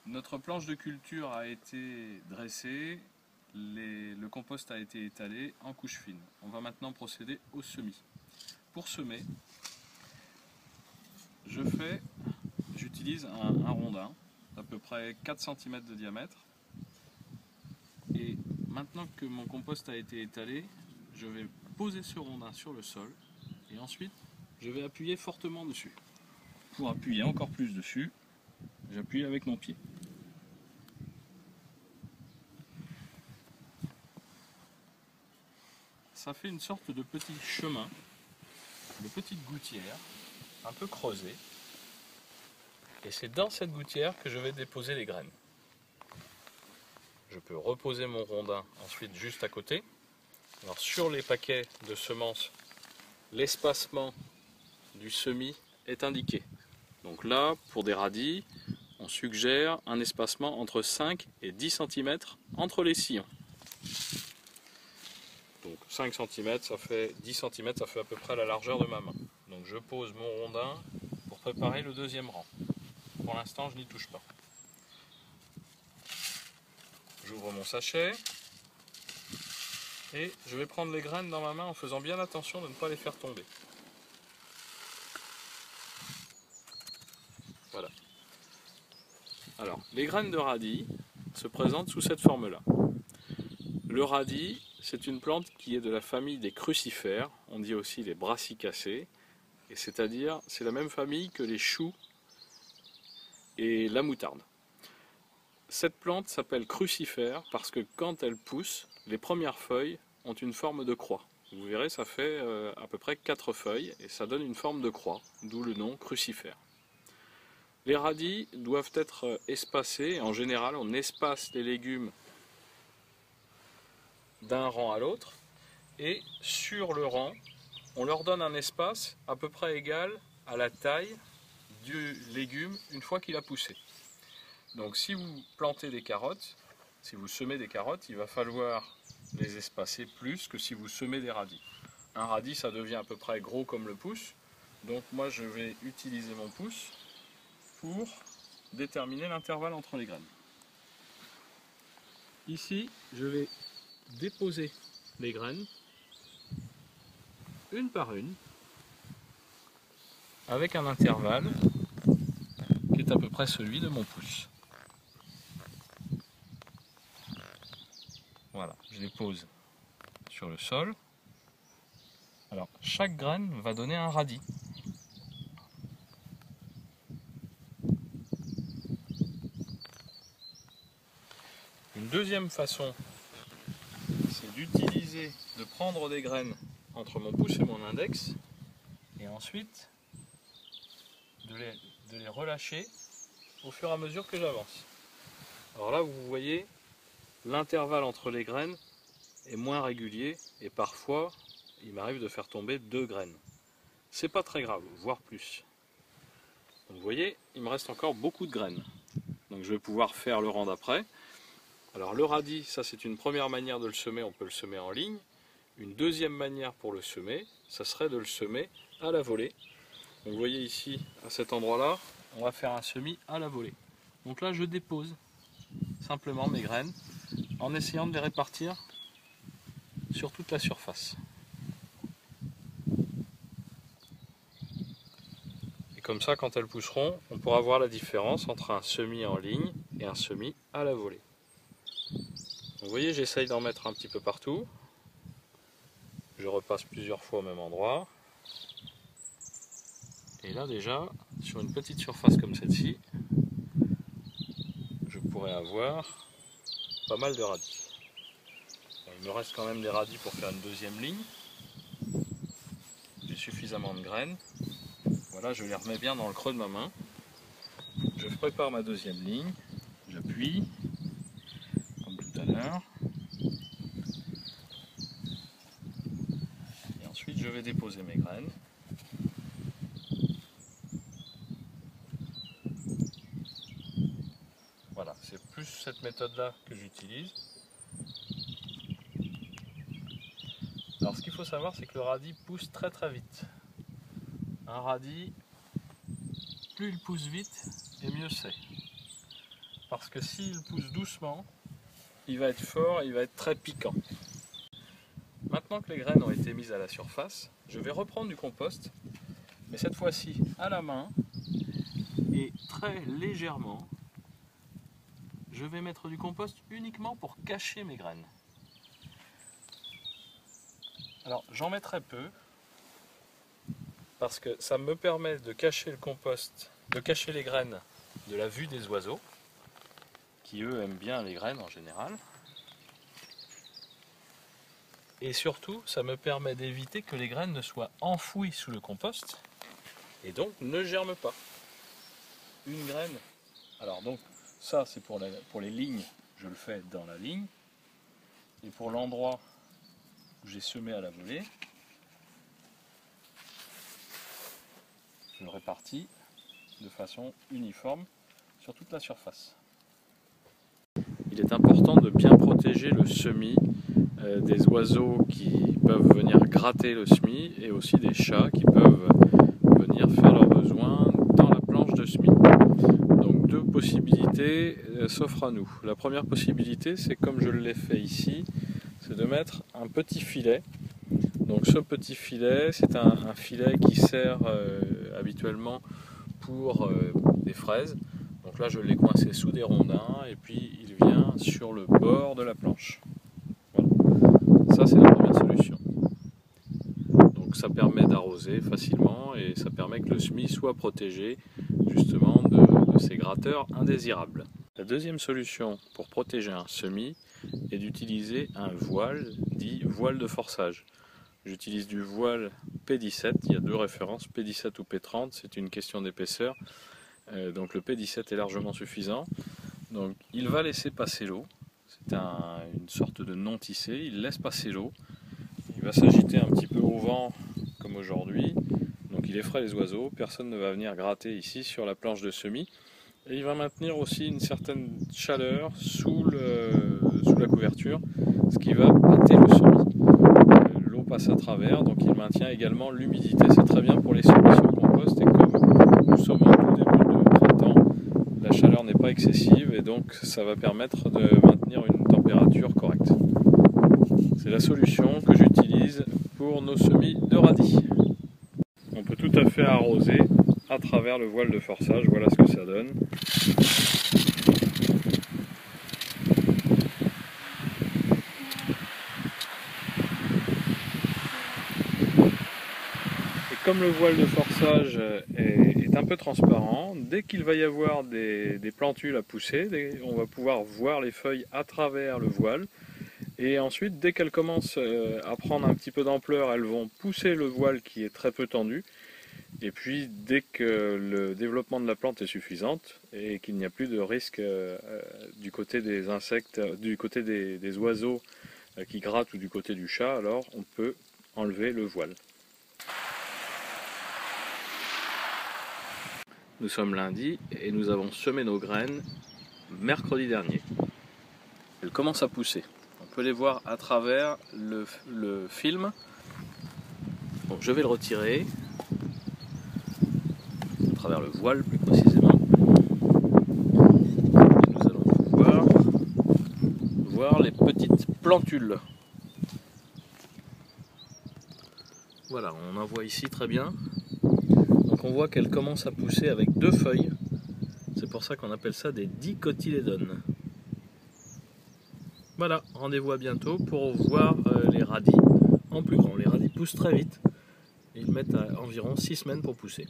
Notre planche de culture a été dressée, le compost a été étalé en couche fine. On va maintenant procéder au semis. Pour semer, j'utilise un rondin d'à peu près 4 cm de diamètre. Et maintenant que mon compost a été étalé, je vais poser ce rondin sur le sol et ensuite je vais appuyer fortement dessus. Pour appuyer encore plus dessus, j'appuie avec mon pied. Ça fait une sorte de petit chemin, de petite gouttière, un peu creusée. Et c'est dans cette gouttière que je vais déposer les graines. Je peux reposer mon rondin ensuite juste à côté. Alors sur les paquets de semences, l'espacement du semis est indiqué. Donc là, pour des radis, on suggère un espacement entre 5 et 10 cm entre les sillons. Donc 5 cm, ça fait 10 cm, ça fait à peu près la largeur de ma main. Donc je pose mon rondin pour préparer le deuxième rang. Pour l'instant, je n'y touche pas. J'ouvre mon sachet et je vais prendre les graines dans ma main en faisant bien attention de ne pas les faire tomber. Voilà. Alors, les graines de radis se présentent sous cette forme-là. Le radis, c'est une plante qui est de la famille des crucifères, on dit aussi les brassicacées, et c'est-à-dire c'est la même famille que les choux et la moutarde. Cette plante s'appelle crucifère parce que quand elle pousse, les premières feuilles ont une forme de croix. Vous verrez, ça fait à peu près 4 feuilles et ça donne une forme de croix, d'où le nom crucifère. Les radis doivent être espacés. En général, on espace les légumes d'un rang à l'autre. Et sur le rang, on leur donne un espace à peu près égal à la taille du légume une fois qu'il a poussé. Donc si vous plantez des carottes, si vous semez des carottes, il va falloir les espacer plus que si vous semez des radis. Un radis, ça devient à peu près gros comme le pouce. Donc moi, je vais utiliser mon pouce pour déterminer l'intervalle entre les graines. Ici, je vais déposer les graines une par une avec un intervalle qui est à peu près celui de mon pouce. Voilà, je les pose sur le sol. Alors, chaque graine va donner un radis. Une deuxième façon, c'est de prendre des graines entre mon pouce et mon index et ensuite de les relâcher au fur et à mesure que j'avance. Alors là, vous voyez, l'intervalle entre les graines est moins régulier et parfois, il m'arrive de faire tomber 2 graines. C'est pas très grave, voire plus. Donc vous voyez, il me reste encore beaucoup de graines. Donc je vais pouvoir faire le rang d'après. Alors le radis, ça c'est une première manière de le semer, on peut le semer en ligne. Une deuxième manière pour le semer, ça serait de le semer à la volée. Donc vous voyez ici, à cet endroit-là, on va faire un semis à la volée. Donc là je dépose simplement mes graines en essayant de les répartir sur toute la surface. Et comme ça, quand elles pousseront, on pourra voir la différence entre un semis en ligne et un semis à la volée. Donc vous voyez, j'essaye d'en mettre un petit peu partout. Je repasse plusieurs fois au même endroit. Et là déjà, sur une petite surface comme celle-ci, je pourrais avoir pas mal de radis. Il me reste quand même des radis pour faire une deuxième ligne. J'ai suffisamment de graines. Voilà, je les remets bien dans le creux de ma main. Je prépare ma deuxième ligne. J'appuie, comme tout à l'heure. Et ensuite, je vais déposer mes graines. Voilà, c'est plus cette méthode-là que j'utilise. Alors ce qu'il faut savoir, c'est que le radis pousse très très vite. Un radis, plus il pousse vite, et mieux c'est. parce que s'il pousse doucement, il va être fort et il va être très piquant. Maintenant que les graines ont été mises à la surface, je vais reprendre du compost, mais cette fois-ci à la main et très légèrement. Je vais mettre du compost uniquement pour cacher mes graines. Alors j'en mets très peu, parce que ça me permet de cacher le compost, de cacher les graines de la vue des oiseaux, qui eux aiment bien les graines en général. Et surtout, ça me permet d'éviter que les graines ne soient enfouies sous le compost, et donc ne germent pas. Une graine, alors donc ça c'est pour les lignes, je le fais dans la ligne, et pour l'endroit où j'ai semé à la volée, je le répartis de façon uniforme sur toute la surface. Il est important de bien protéger le semis des oiseaux qui peuvent venir gratter le semis et aussi des chats qui peuvent venir faire leurs besoins dans la planche de semis. Donc deux possibilités s'offrent à nous. La première possibilité, c'est comme je l'ai fait ici, c'est de mettre un petit filet. Donc ce petit filet, c'est un filet qui sert habituellement pour des fraises. Donc là je l'ai coincé sous des rondins et puis il vient sur le bord de la planche. Voilà. Ça c'est la première solution. Donc ça permet d'arroser facilement et ça permet que le semis soit protégé justement de ces gratteurs indésirables. La deuxième solution pour protéger un semis est d'utiliser un voile dit voile de forçage. J'utilise du voile P17, il y a deux références, P17 ou P30, c'est une question d'épaisseur. Donc le P17 est largement suffisant. Donc il va laisser passer l'eau, c'est une sorte de non tissé, il laisse passer l'eau. Il va s'agiter un petit peu au vent comme aujourd'hui, donc il effraie les oiseaux, personne ne va venir gratter ici sur la planche de semis. Et il va maintenir aussi une certaine chaleur sous la couverture, ce qui va hâter le semis. L'eau passe à travers, donc il maintient également l'humidité. C'est très bien pour les semis sur compost, et comme nous sommes en tout début de printemps, la chaleur n'est pas excessive et donc ça va permettre de maintenir une température correcte. C'est la solution que j'utilise pour nos semis de radis. On peut tout à fait arroser à travers le voile de forçage, voilà ce que ça donne. Et comme le voile de forçage est un peu transparent, dès qu'il va y avoir des plantules à pousser, on va pouvoir voir les feuilles à travers le voile. Et ensuite, dès qu'elles commencent à prendre un petit peu d'ampleur, elles vont pousser le voile qui est très peu tendu. Et puis dès que le développement de la plante est suffisant et qu'il n'y a plus de risque du côté des insectes, du côté des oiseaux qui grattent ou du côté du chat, alors on peut enlever le voile. Nous sommes lundi et nous avons semé nos graines mercredi dernier. Elles commencent à pousser. On peut les voir à travers le film. Donc je vais le retirer. À travers le voile plus précisément. Et nous allons pouvoir voir les petites plantules. Voilà, on en voit ici très bien. Donc on voit qu'elles commencent à pousser avec deux feuilles. C'est pour ça qu'on appelle ça des dicotylédones. Voilà, rendez-vous à bientôt pour voir les radis en plus grand. Les radis poussent très vite. Ils mettent environ 6 semaines pour pousser.